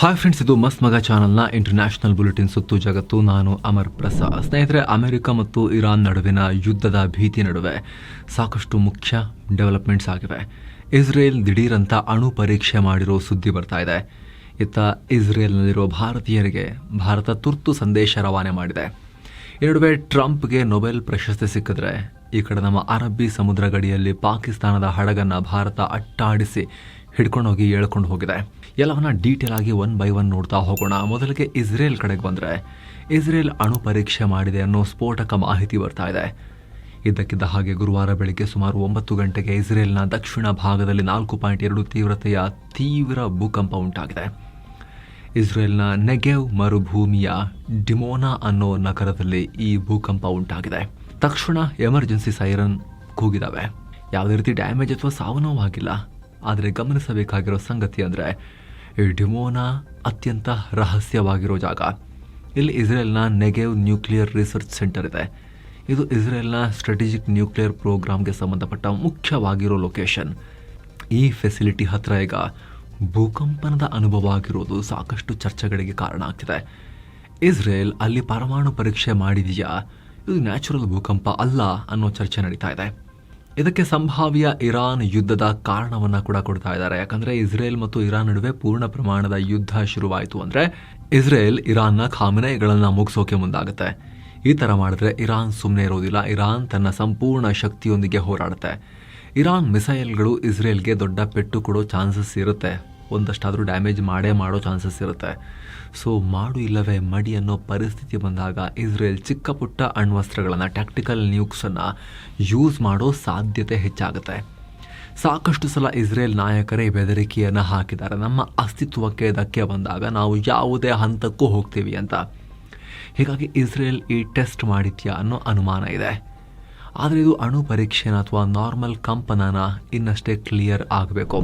Hi friends, ಇದು ಮಸ್ತ್ ಮಗ ಚಾನಲ್ನ ಇಂಟರ್ನ್ಯಾಷನಲ್ ಬುಲೆಟಿನ್ ಸುತ್ತು ಜಗತ್ತು. ನಾನು ಅಮರ್ ಪ್ರಸಾದ್. ಸ್ನೇಹಿತರೆ, ಅಮೆರಿಕ ಮತ್ತು ಇರಾನ್ ನಡುವಿನ ಯುದ್ಧದ ಭೀತಿ ನಡುವೆ ಸಾಕಷ್ಟು ಮುಖ್ಯ ಡೆವಲಪ್ಮೆಂಟ್ಸ್ ಆಗಿವೆ. ಇಸ್ರೇಲ್ ದಿಢೀರಂತ ಅಣು ಪರೀಕ್ಷೆ ಮಾಡಿರೋ ಸುದ್ದಿ ಬರ್ತಾ ಇದೆ. ಇತ್ತ ಇಸ್ರೇಲ್ನಲ್ಲಿರೋ ಭಾರತೀಯರಿಗೆ ಭಾರತ ತುರ್ತು ಸಂದೇಶ ರವಾನೆ ಮಾಡಿದೆ. ಈ ನಡುವೆ ಟ್ರಂಪ್ಗೆ ನೊಬೆಲ್ ಪ್ರಶಸ್ತಿ ಸಿಕ್ಕಿದ್ರೆ, ಈ ಕಡೆ ನಮ್ಮ ಅರಬ್ಬಿ ಸಮುದ್ರ ಗಡಿಯಲ್ಲಿ ಪಾಕಿಸ್ತಾನದ ಹಡಗನ್ನು ಭಾರತ ಅಟ್ಟಾಡಿಸಿ ಹಿಡ್ಕೊಂಡೋಗಿ ಎಳ್ಕೊಂಡು ಹೋಗಿದೆ. ಎಲ್ಲವನ್ನ ಡೀಟೇಲ್ ಆಗಿ ಒನ್ ಬೈ ಒನ್ ನೋಡ್ತಾ ಹೋಗೋಣ. ಮೊದಲಿಗೆ ಇಸ್ರೇಲ್ ಕಡೆಗೆ ಬಂದರೆ, ಇಸ್ರೇಲ್ ಅಣು ಪರೀಕ್ಷೆ ಮಾಡಿದೆ ಅನ್ನೋ ಸ್ಫೋಟಕ ಮಾಹಿತಿ ಬರ್ತಾ ಇದೆ. ಇದ್ದಕ್ಕಿದ್ದ ಹಾಗೆ ಗುರುವಾರ ಬೆಳಿಗ್ಗೆ ಸುಮಾರು 9 ಗಂಟೆಗೆ ಇಸ್ರೇಲ್ನ ದಕ್ಷಿಣ ಭಾಗದಲ್ಲಿ 4.2 ತೀವ್ರತೆಯ ತೀವ್ರ ಭೂಕಂಪ ಉಂಟಾಗಿದೆ. ಇಸ್ರೇಲ್ನ ನೆಗೆವ್ ಮರುಭೂಮಿಯ ಡಿಮೋನಾ ಅನ್ನೋ ನಗರದಲ್ಲಿ ಈ ಭೂಕಂಪ ಉಂಟಾಗಿದೆ. ತಕ್ಷಣ ಎಮರ್ಜೆನ್ಸಿ ಸೈರನ್ ಕೂಗಿದಾವೆ. ಯಾವುದೇ ರೀತಿ ಡ್ಯಾಮೇಜ್ ಅಥವಾ ಸಾವು ನೋವಾಗಿಲ್ಲ. ಆದರೆ ಗಮನಿಸಬೇಕಾಗಿರೋ ಸಂಗತಿ ಅಂದರೆ, ಈ ಡಿಮೋನಾ ಅತ್ಯಂತ ರಹಸ್ಯವಾಗಿರೋ ಜಾಗ. ಇಲ್ಲಿ ಇಸ್ರೇಲ್ನ ನೆಗೆವ್ ನ್ಯೂಕ್ಲಿಯರ್ ರಿಸರ್ಚ್ ಸೆಂಟರ್ ಇದೆ. ಇದು ಇಸ್ರೇಲ್ನ ಸ್ಟ್ರಾಟಜಿಕ್ ನ್ಯೂಕ್ಲಿಯರ್ ಪ್ರೋಗ್ರಾಮ್ಗೆ ಸಂಬಂಧಪಟ್ಟ ಮುಖ್ಯವಾಗಿರೋ ಲೊಕೇಶನ್. ಈ ಫೆಸಿಲಿಟಿ ಹತ್ತಿರ ಈಗ ಭೂಕಂಪನದ ಅನುಭವ ಆಗಿರೋದು ಸಾಕಷ್ಟು ಚರ್ಚೆಗಳಿಗೆ ಕಾರಣ ಆಗ್ತಿದೆ. ಇಸ್ರೇಲ್ ಅಲ್ಲಿ ಪರಮಾಣು ಪರೀಕ್ಷೆ ಮಾಡಿದೆಯಾ, ಇದು ನ್ಯಾಚುರಲ್ ಭೂಕಂಪ ಅಲ್ಲ ಅನ್ನೋ ಚರ್ಚೆ ನಡೀತಾ ಇದೆ. ಇದಕ್ಕೆ ಸಂಭಾವ್ಯ ಇರಾನ್ ಯುದ್ಧದ ಕಾರಣವನ್ನು ಕೂಡ ಕೊಡ್ತಾ ಇದ್ದಾರೆ. ಯಾಕಂದರೆ ಇಸ್ರೇಲ್ ಮತ್ತು ಇರಾನ್ ನಡುವೆ ಪೂರ್ಣ ಪ್ರಮಾಣದ ಯುದ್ಧ ಶುರುವಾಯಿತು ಅಂದರೆ ಇಸ್ರೇಲ್ ಇರಾನ್ನ ಖಾಮಿನೈಗಳನ್ನು ಮುಗಿಸೋಕೆ ಮುಂದಾಗುತ್ತೆ. ಈ ಥರ ಮಾಡಿದ್ರೆ ಇರಾನ್ ಸುಮ್ಮನೆ ಇರೋದಿಲ್ಲ. ಇರಾನ್ ತನ್ನ ಸಂಪೂರ್ಣ ಶಕ್ತಿಯೊಂದಿಗೆ ಹೋರಾಡುತ್ತೆ. ಇರಾನ್ ಮಿಸೈಲ್ಗಳು ಇಸ್ರೇಲ್ಗೆ ದೊಡ್ಡ ಪೆಟ್ಟು ಕೊಡೋ ಚಾನ್ಸಸ್ ಇರುತ್ತೆ. ಒಂದಷ್ಟಾದರೂ ಡ್ಯಾಮೇಜ್ ಮಾಡೋ ಚಾನ್ಸಸ್ ಇರುತ್ತೆ. ಸೊ ಮಾಡು ಇಲ್ಲವೇ ಮಡಿ ಅನ್ನೋ ಪರಿಸ್ಥಿತಿ ಬಂದಾಗ ಇಸ್ರೇಲ್ ಚಿಕ್ಕ ಪುಟ್ಟ ಅಣ್ವಸ್ತ್ರಗಳನ್ನು, ಟ್ಯಾಕ್ಟಿಕಲ್ ನ್ಯೂಕ್ಸನ್ನು ಯೂಸ್ ಮಾಡೋ ಸಾಧ್ಯತೆ ಹೆಚ್ಚಾಗುತ್ತೆ. ಸಾಕಷ್ಟು ಸಲ ಇಸ್ರೇಲ್ ನಾಯಕರೇ ಬೆದರಿಕೆಯನ್ನು ಹಾಕಿದ್ದಾರೆ. ನಮ್ಮ ಅಸ್ತಿತ್ವಕ್ಕೆ ಧಕ್ಕೆ ಬಂದಾಗ ನಾವು ಯಾವುದೇ ಹಂತಕ್ಕೂ ಹೋಗ್ತೀವಿ ಅಂತ. ಹೀಗಾಗಿ ಇಸ್ರೇಲ್ ಈ ಟೆಸ್ಟ್ ಮಾಡಿದ್ಯಾ ಅನ್ನೋ ಅನುಮಾನ ಇದೆ. ಆದರೆ ಇದು ಅಣು ಪರೀಕ್ಷೆನ ಅಥವಾ ನಾರ್ಮಲ್ ಕಂಪನನ ಇನ್ನಷ್ಟೇ ಕ್ಲಿಯರ್ ಆಗಬೇಕು.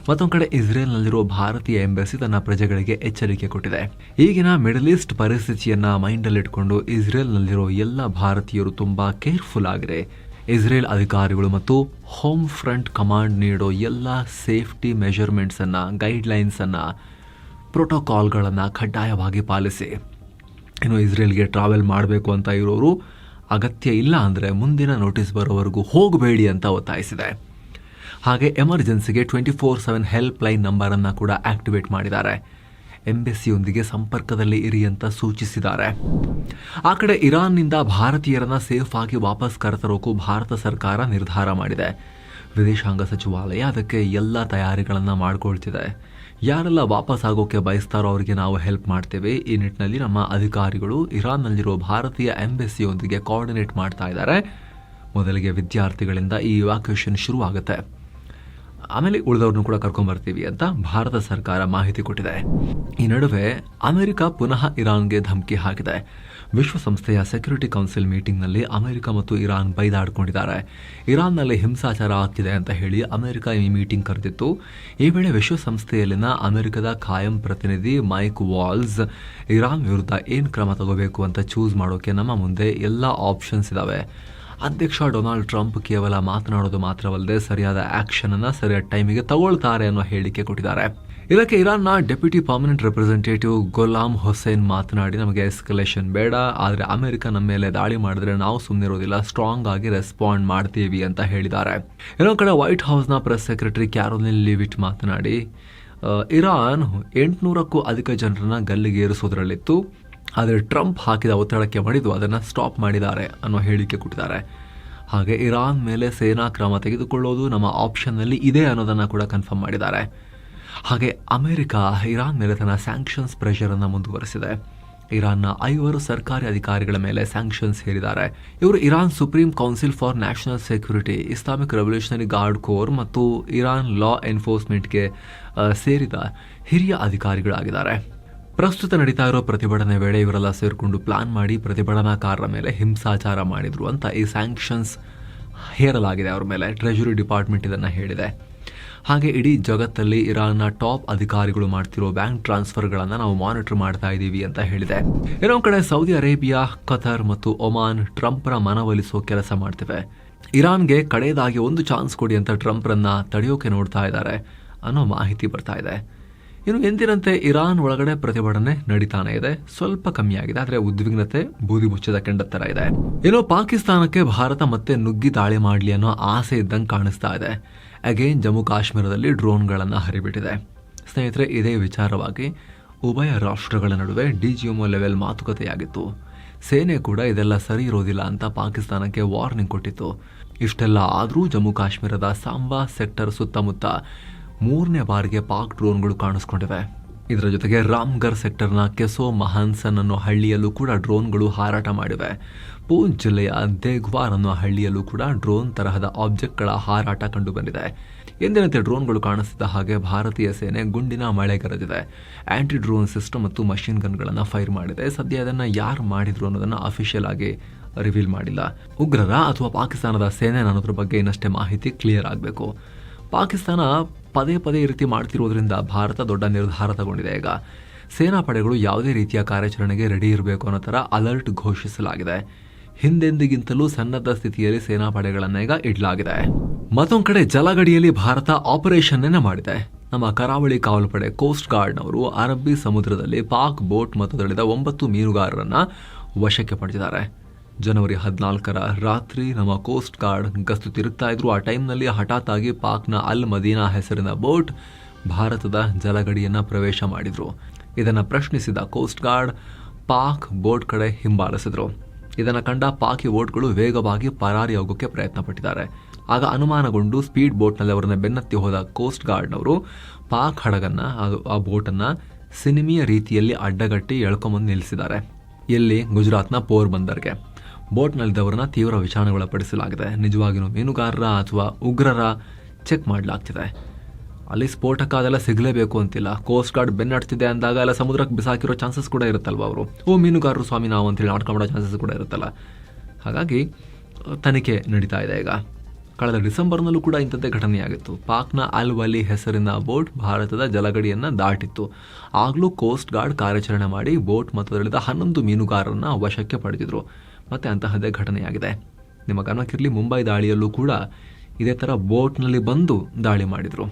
ಮತ್ತೊಂದು ಕಡೆ ಇಸ್ರೇಲ್ನಲ್ಲಿರೋ ಭಾರತೀಯ ಎಂಬಸಿ ತನ್ನ ಪ್ರಜೆಗಳಿಗೆ ಎಚ್ಚರಿಕೆ ಕೊಟ್ಟಿದೆ. ಈಗಿನ ಮಿಡಲ್ ಈಸ್ಟ್ ಪರಿಸ್ಥಿತಿಯನ್ನು ಮೈಂಡಲ್ಲಿಟ್ಕೊಂಡು ಇಸ್ರೇಲ್ನಲ್ಲಿರೋ ಎಲ್ಲ ಭಾರತೀಯರು ತುಂಬ ಕೇರ್ಫುಲ್ ಆಗಿದೆ. ಇಸ್ರೇಲ್ ಅಧಿಕಾರಿಗಳು ಮತ್ತು ಹೋಮ್ ಫ್ರಂಟ್ ಕಮಾಂಡ್ ನೀಡೋ ಎಲ್ಲ ಸೇಫ್ಟಿ ಮೆಷರ್ಮೆಂಟ್ಸನ್ನು, ಗೈಡ್ಲೈನ್ಸನ್ನು, ಪ್ರೋಟೋಕಾಲ್ಗಳನ್ನು ಕಡ್ಡಾಯವಾಗಿ ಪಾಲಿಸಿ. ಇನ್ನು ಇಸ್ರೇಲ್ಗೆ ಟ್ರಾವೆಲ್ ಮಾಡಬೇಕು ಅಂತ ಇರೋರು ಅಗತ್ಯ ಇಲ್ಲ ಅಂದರೆ ಮುಂದಿನ ನೋಟಿಸ್ ಬರೋವರೆಗೂ ಹೋಗಬೇಡಿ ಅಂತ ಒತ್ತಾಯಿಸಿದೆ. ಹಾಗೆ ಎಮರ್ಜೆನ್ಸಿಗೆ 24/7 ಹೆಲ್ಪ್ ಲೈನ್ ನಂಬರನ್ನು ಕೂಡ ಆಕ್ಟಿವೇಟ್ ಮಾಡಿದ್ದಾರೆ. ಎಂಬೆಸಿಯೊಂದಿಗೆ ಸಂಪರ್ಕದಲ್ಲಿ ಇರಿ ಅಂತ ಸೂಚಿಸಿದ್ದಾರೆ. ಆ ಕಡೆ ಇರಾನ್ನಿಂದ ಭಾರತೀಯರನ್ನ ಸೇಫ್ ಆಗಿ ವಾಪಸ್ ಕರೆತರೋಕು ಭಾರತ ಸರ್ಕಾರ ನಿರ್ಧಾರ ಮಾಡಿದೆ. ವಿದೇಶಾಂಗ ಸಚಿವಾಲಯ ಅದಕ್ಕೆ ಎಲ್ಲ ತಯಾರಿಗಳನ್ನು ಮಾಡಿಕೊಳ್ತಿದೆ. ಯಾರೆಲ್ಲ ವಾಪಸ್ ಆಗೋಕೆ ಬಯಸ್ತಾರೋ ಅವರಿಗೆ ನಾವು ಹೆಲ್ಪ್ ಮಾಡ್ತೇವೆ. ಈ ನಿಟ್ಟಿನಲ್ಲಿ ನಮ್ಮ ಅಧಿಕಾರಿಗಳು ಇರಾನ್ನಲ್ಲಿರೋ ಭಾರತೀಯ ಎಂಬೆಸಿಯೊಂದಿಗೆ ಕೋಆರ್ಡಿನೇಟ್ ಮಾಡ್ತಾ ಇದ್ದಾರೆ. ಮೊದಲಿಗೆ ವಿದ್ಯಾರ್ಥಿಗಳಿಂದ ಈ ಇವಾಕ್ಯುಯೇಷನ್ ಶುರುವಾಗುತ್ತೆ. ಆಮೇಲೆ ಉಳಿದವ್ರನ್ನೂ ಕೂಡ ಕರ್ಕೊಂಡ್ಬರ್ತೀವಿ ಅಂತ ಭಾರತ ಸರ್ಕಾರ ಮಾಹಿತಿ ಕೊಟ್ಟಿದೆ. ಈ ನಡುವೆ ಅಮೆರಿಕ ಪುನಃ ಇರಾನ್ಗೆ ಧಮಕಿ ಹಾಕಿದೆ. ವಿಶ್ವಸಂಸ್ಥೆಯ ಸೆಕ್ಯೂರಿಟಿ ಕೌನ್ಸಿಲ್ ಮೀಟಿಂಗ್ನಲ್ಲಿ ಅಮೆರಿಕ ಮತ್ತು ಇರಾನ್ ಬೈದಾಡಿಕೊಂಡಿದ್ದಾರೆ. ಇರಾನ್ನಲ್ಲಿ ಹಿಂಸಾಚಾರ ಆಗ್ತಿದೆ ಅಂತ ಹೇಳಿ ಅಮೆರಿಕ ಈ ಮೀಟಿಂಗ್ ಕರೆದಿತ್ತು. ಈ ವೇಳೆ ವಿಶ್ವಸಂಸ್ಥೆಯಲ್ಲಿನ ಅಮೆರಿಕದ ಖಾಯಂ ಪ್ರತಿನಿಧಿ ಮೈಕ್ ವಾಲ್ಸ್ ಇರಾನ್ ವಿರುದ್ಧ ಏನು ಕ್ರಮ ತಗೋಬೇಕು ಅಂತ ಚೂಸ್ ಮಾಡೋಕೆ ನಮ್ಮ ಮುಂದೆ ಎಲ್ಲ ಆಪ್ಷನ್ಸ್ ಇದಾವೆ. ಅಧ್ಯಕ್ಷ ಡೊನಾಲ್ಡ್ ಟ್ರಂಪ್ ಕೇವಲ ಮಾತನಾಡೋದು ಮಾತ್ರವಲ್ಲದೆ ಸರಿಯಾದ ಆಕ್ಷನ್ ಅನ್ನು ಸರಿಯಾದ ಟೈಮಿಗೆ ತಗೊಳ್ತಾರೆ ಅನ್ನೋ ಹೇಳಿಕೆ ಕೊಟ್ಟಿದ್ದಾರೆ. ಇದಕ್ಕೆ ಇರಾನ್ನ deputy permanent representative Ghulam Hussain ಮಾತನಾಡಿ, ನಮಗೆ ಎಸ್ಕಲೇಷನ್ ಬೇಡ, ಆದರೆ ಅಮೆರಿಕ ನಮ್ಮ ಮೇಲೆ ದಾಳಿ ಮಾಡಿದ್ರೆ ನಾವು ಸುಮ್ಮನಿರೋದಿಲ್ಲ, ಸ್ಟ್ರಾಂಗ್ ಆಗಿ ರೆಸ್ಪಾಂಡ್ ಮಾಡ್ತೀವಿ ಅಂತ ಹೇಳಿದ್ದಾರೆ. ಇನ್ನೊಂದು ಕಡೆ ವೈಟ್ ಹೌಸ್ನ ಪ್ರೆಸ್ ಸೆಕ್ರೆಟರಿ ಕ್ಯಾರೋಲಿನ್ ಲಿವಿಟ್ ಮಾತನಾಡಿ, ಇರಾನ್ 800ಕ್ಕೂ ಅಧಿಕ ಜನರನ್ನ ಗಲ್ಲಿಗೇರಿಸೋದ್ರಲ್ಲಿತ್ತು, ಆದರೆ ಟ್ರಂಪ್ ಹಾಕಿದ ಒತ್ತಡಕ್ಕೆ ಮಣಿದು ಅದನ್ನು ಸ್ಟಾಪ್ ಮಾಡಿದ್ದಾರೆ ಅನ್ನೋ ಹೇಳಿಕೆ ಕೊಟ್ಟಿದ್ದಾರೆ. ಹಾಗೆ ಇರಾನ್ ಮೇಲೆ ಸೇನಾ ಕ್ರಮ ತೆಗೆದುಕೊಳ್ಳೋದು ನಮ್ಮ ಆಪ್ಷನ್ನಲ್ಲಿ ಇದೆ ಅನ್ನೋದನ್ನು ಕೂಡ ಕನ್ಫರ್ಮ್ ಮಾಡಿದ್ದಾರೆ. ಹಾಗೆ ಅಮೆರಿಕ ಇರಾನ್ ಮೇಲೆ ತನ್ನ ಸ್ಯಾಂಕ್ಷನ್ಸ್ ಪ್ರೆಷರನ್ನು ಮುಂದುವರೆಸಿದೆ. ಇರಾನ್ನ 5 ಸರ್ಕಾರಿ ಅಧಿಕಾರಿಗಳ ಮೇಲೆ ಸ್ಯಾಂಕ್ಷನ್ಸ್ ಹೇರಿದ್ದಾರೆ. ಇವರು Iran supreme council for national security, Islamic revolutionary guard corps ಮತ್ತು ಇರಾನ್ ಲಾ ಎನ್ಫೋರ್ಸ್ಮೆಂಟ್ಗೆ ಸೇರಿದ ಹಿರಿಯ ಅಧಿಕಾರಿಗಳಾಗಿದ್ದಾರೆ. ಪ್ರಸ್ತುತ ನಡೀತಾ ಇರೋ ಪ್ರತಿಭಟನೆ ವೇಳೆ ಇವರೆಲ್ಲ ಸೇರಿಕೊಂಡು ಪ್ಲಾನ್ ಮಾಡಿ ಪ್ರತಿಭಟನಾಕಾರರ ಮೇಲೆ ಹಿಂಸಾಚಾರ ಮಾಡಿದ್ರು ಅಂತ ಈ ಸ್ಯಾಂಕ್ಷನ್ಸ್ ಹೇರಲಾಗಿದೆ ಅವರ ಮೇಲೆ. ಟ್ರೆಜರಿ ಡಿಪಾರ್ಟ್ಮೆಂಟ್ ಇದನ್ನು ಹೇಳಿದೆ. ಹಾಗೆ ಇಡೀ ಜಗತ್ತಲ್ಲಿ ಇರಾನ್ನ ಟಾಪ್ ಅಧಿಕಾರಿಗಳು ಮಾಡ್ತಿರೋ ಬ್ಯಾಂಕ್ ಟ್ರಾನ್ಸ್ಫರ್ಗಳನ್ನು ನಾವು ಮಾನಿಟರ್ ಮಾಡ್ತಾ ಇದ್ದೀವಿ ಅಂತ ಹೇಳಿದೆ. ಇನ್ನೊಂದು ಕಡೆ ಸೌದಿ ಅರೇಬಿಯಾ, ಕತಾರ್ ಮತ್ತು ಒಮಾನ್ ಟ್ರಂಪ್ರ ಮನವೊಲಿಸೋ ಕೆಲಸ ಮಾಡ್ತಿವೆ. ಇರಾನ್ಗೆ ಕಡೆಯದಾಗಿ ಒಂದು ಚಾನ್ಸ್ ಕೊಡಿ ಅಂತ ಟ್ರಂಪ್ರನ್ನ ತಡೆಯೋಕೆ ನೋಡ್ತಾ ಇದ್ದಾರೆ ಅನ್ನೋ ಮಾಹಿತಿ ಬರ್ತಾ ಇದೆ. ಇನ್ನು ಎಂದಿನಂತೆ ಇರಾನ್ ಒಳಗಡೆ ಪ್ರತಿಭಟನೆ ನಡೀತಾನೆ ಇದೆ, ಸ್ವಲ್ಪ ಕಮ್ಮಿಯಾಗಿದೆ, ಆದರೆ ಉದ್ವಿಗ್ನತೆ ಬೂದಿ ಮುಚ್ಚಿದ ಕೆಂಡತ್ತರ ಇದೆ. ಇನ್ನು ಪಾಕಿಸ್ತಾನಕ್ಕೆ ಭಾರತ ಮತ್ತೆ ನುಗ್ಗಿ ದಾಳಿ ಮಾಡಲಿ ಅನ್ನೋ ಆಸೆ ಇದ್ದಂಗೆ ಕಾಣಿಸ್ತಾ ಇದೆ. ಅಗೇನ್ ಜಮ್ಮು ಕಾಶ್ಮೀರದಲ್ಲಿ ಡ್ರೋನ್ಗಳನ್ನು ಹರಿಬಿಟ್ಟಿದೆ. ಸ್ನೇಹಿತರೆ, ಇದೇ ವಿಚಾರವಾಗಿ ಉಭಯ ರಾಷ್ಟ್ರಗಳ ನಡುವೆ DGMO ಲೆವೆಲ್ ಮಾತುಕತೆಯಾಗಿತ್ತು. ಸೇನೆ ಕೂಡ ಇದೆಲ್ಲ ಸರಿ ಇರೋದಿಲ್ಲ ಅಂತ ಪಾಕಿಸ್ತಾನಕ್ಕೆ ವಾರ್ನಿಂಗ್ ಕೊಟ್ಟಿತ್ತು. ಇಷ್ಟೆಲ್ಲ ಆದರೂ ಜಮ್ಮು ಕಾಶ್ಮೀರದ ಸಾಂಬಾ ಸೆಕ್ಟರ್ ಸುತ್ತಮುತ್ತ 3ನೇ ಬಾರಿಗೆ ಪಾಕ್ ಡ್ರೋನ್ಗಳು ಕಾಣಿಸ್ಕೊಂಡಿವೆ. ಇದರ ಜೊತೆಗೆ ರಾಮ್ಗರ್ ಸೆಕ್ಟರ್ನ ಕೆಸೋ ಮಹಾನ್ಸನ್ ಅನ್ನೋ ಹಳ್ಳಿಯಲ್ಲೂ ಕೂಡ ಡ್ರೋನ್ಗಳು ಹಾರಾಟ ಮಾಡಿವೆ. ಪೂಂಚ್ ಜಿಲ್ಲೆಯ ದೇಗ್ವಾರ್ ಅನ್ನೋ ಹಳ್ಳಿಯಲ್ಲೂ ಕೂಡ ಡ್ರೋನ್ ತರಹದ ಆಬ್ಜೆಕ್ಟ್ಗಳ ಹಾರಾಟ ಕಂಡು ಬಂದಿದೆ. ಎಂದಿನಂತೆ ಡ್ರೋನ್ಗಳು ಕಾಣಿಸ್ತಿದ್ದ ಹಾಗೆ ಭಾರತೀಯ ಸೇನೆ ಗುಂಡಿನ ಮಳೆಗರೆದಿದೆ. ಆಂಟಿ ಡ್ರೋನ್ ಸಿಸ್ಟಮ್ ಮತ್ತು ಮಷಿನ್ ಗನ್ಗಳನ್ನು ಫೈರ್ ಮಾಡಿದೆ. ಸದ್ಯ ಅದನ್ನು ಯಾರು ಮಾಡಿದ್ರು ಅನ್ನೋದನ್ನು ಅಫಿಷಿಯಲ್ ಆಗಿ ರಿವೀಲ್ ಮಾಡಿಲ್ಲ. ಉಗ್ರರ ಅಥವಾ ಪಾಕಿಸ್ತಾನದ ಸೇನೆ ಅನ್ನೋದ್ರ ಬಗ್ಗೆ ಇನ್ನಷ್ಟೇ ಮಾಹಿತಿ ಕ್ಲಿಯರ್ ಆಗಬೇಕು. ಪಾಕಿಸ್ತಾನ ಪದೇ ಪದೇ ಈ ರೀತಿ ಮಾಡ್ತಿರೋದ್ರಿಂದ ಭಾರತ ದೊಡ್ಡ ನಿರ್ಧಾರ ತಗೊಂಡಿದೆ. ಈಗ ಸೇನಾ ಪಡೆಗಳು ಯಾವುದೇ ರೀತಿಯ ಕಾರ್ಯಾಚರಣೆಗೆ ರೆಡಿ ಇರಬೇಕು ಅನ್ನೋ ಥರ ಅಲರ್ಟ್ ಘೋಷಿಸಲಾಗಿದೆ. ಹಿಂದೆಂದಿಗಿಂತಲೂ ಸನ್ನದ್ಧ ಸ್ಥಿತಿಯಲ್ಲಿ ಸೇನಾ ಪಡೆಗಳನ್ನ ಈಗ ಇಡಲಾಗಿದೆ. ಮತ್ತೊಂದು ಕಡೆ ಜಲಗಡಿಯಲ್ಲಿ ಭಾರತ ಆಪರೇಷನ್ ಮಾಡಿದೆ. ನಮ್ಮ ಕರಾವಳಿ ಕಾವಲು ಪಡೆ ಕೋಸ್ಟ್ ಗಾರ್ಡ್ನವರು ಅರಬ್ಬಿ ಸಮುದ್ರದಲ್ಲಿ ಪಾಕ್ ಬೋಟ್ ಮತ್ತು ದಳಿದ 9 ಮೀನುಗಾರರನ್ನ ವಶಕ್ಕೆ ಪಡೆದಿದ್ದಾರೆ. ಜನವರಿ 14ರ ರಾತ್ರಿ ನಮ್ಮ ಕೋಸ್ಟ್ ಗಾರ್ಡ್ ಗಸ್ತು ತಿರುಗ್ತಾ ಇದ್ರು. ಆ ಟೈಮ್ನಲ್ಲಿ ಹಠಾತ್ ಆಗಿ ಪಾಕ್ನ ಅಲ್ ಮದೀನಾ ಹೆಸರಿನ ಬೋಟ್ ಭಾರತದ ಜಲಗಡಿಯನ್ನ ಪ್ರವೇಶ ಮಾಡಿದ್ರು. ಇದನ್ನು ಪ್ರಶ್ನಿಸಿದ ಕೋಸ್ಟ್ ಗಾರ್ಡ್ ಪಾಕ್ ಬೋಟ್ ಕಡೆ ಹಿಂಬಾಲಿಸಿದ್ರು. ಇದನ್ನು ಕಂಡ ಪಾಕಿ ಬೋಟ್ಗಳು ವೇಗವಾಗಿ ಪರಾರಿಯಾಗೋಕೆ ಪ್ರಯತ್ನ ಪಟ್ಟಿದ್ದಾರೆ. ಆಗ ಅನುಮಾನಗೊಂಡು ಸ್ಪೀಡ್ ಬೋಟ್ನಲ್ಲಿ ಅವರನ್ನ ಬೆನ್ನತ್ತಿ ಹೋದ ಕೋಸ್ಟ್ ಗಾರ್ಡ್ನವರು ಪಾಕ್ ಹಡಗನ್ನ ಆ ಬೋಟನ್ನು ಸಿನಿಮೀಯ ರೀತಿಯಲ್ಲಿ ಅಡ್ಡಗಟ್ಟಿ ಎಳ್ಕೊಂಬಂದು ನಿಲ್ಲಿಸಿದ್ದಾರೆ. ಎಲ್ಲಿ? ಗುಜರಾತ್ನ ಪೋರ್ಬಂದರ್ಗೆ. ಬೋಟ್ನಲ್ಲಿದ್ದವರನ್ನ ತೀವ್ರ ವಿಚಾರಣೆಗೊಳಪಡಿಸಲಾಗಿದೆ. ನಿಜವಾಗಿಯೂ ಮೀನುಗಾರರ ಅಥವಾ ಉಗ್ರರ ಚೆಕ್ ಮಾಡಲಾಗ್ತಿದೆ. ಅಲ್ಲಿ ಸ್ಫೋಟಕ ಅದೆಲ್ಲ ಸಿಗಲೇಬೇಕು ಅಂತಿಲ್ಲ. ಕೋಸ್ಟ್ ಗಾರ್ಡ್ ಬೆನ್ನಡ್ತಿದೆ ಅಂದಾಗ ಎಲ್ಲ ಸಮುದ್ರಕ್ಕೆ ಬಿಸಾಕಿರೋ ಚಾನ್ಸಸ್ ಕೂಡ ಇರುತ್ತಲ್ವ. ಅವರು ಮೀನುಗಾರರು ಸ್ವಾಮಿ ನಾವು ಅಂತೇಳಿ ಆಡ್ಕೊಂಡೋ ಚಾನ್ಸಸ್ ಕೂಡ ಇರುತ್ತಲ್ಲ. ಹಾಗಾಗಿ ತನಿಖೆ ನಡೀತಾ ಇದೆ. ಈಗ ಕಳೆದ ಡಿಸೆಂಬರ್ನಲ್ಲೂ ಕೂಡ ಇಂಥದ್ದೇ ಘಟನೆಯಾಗಿತ್ತು. ಪಾಕ್ನ ಅಲ್ ವಲಿ ಹೆಸರಿನ ಬೋಟ್ ಭಾರತದ ಜಲಗಡಿಯನ್ನು ದಾಟಿತ್ತು. ಆಗಲೂ ಕೋಸ್ಟ್ ಗಾರ್ಡ್ ಕಾರ್ಯಾಚರಣೆ ಮಾಡಿ ಬೋಟ್ ಮತ್ತು ಅದರಿಂದ 11 ಮೀನುಗಾರರನ್ನ ವಶಕ್ಕೆ ಪಡೆದಿದ್ರು. ಮತ್ತೆ ಅಂತಹದ್ದೇ ಘಟನೆಯಾಗಿದೆ. ನಿಮ್ಮ ಗಮನಕ್ಕಿರಲಿ, ಮುಂಬೈ ದಾಳಿಯಲ್ಲೂ ಕೂಡ ಇದೇ ಥರ ಬೋಟ್ನಲ್ಲಿ ಬಂದು ದಾಳಿ ಮಾಡಿದರು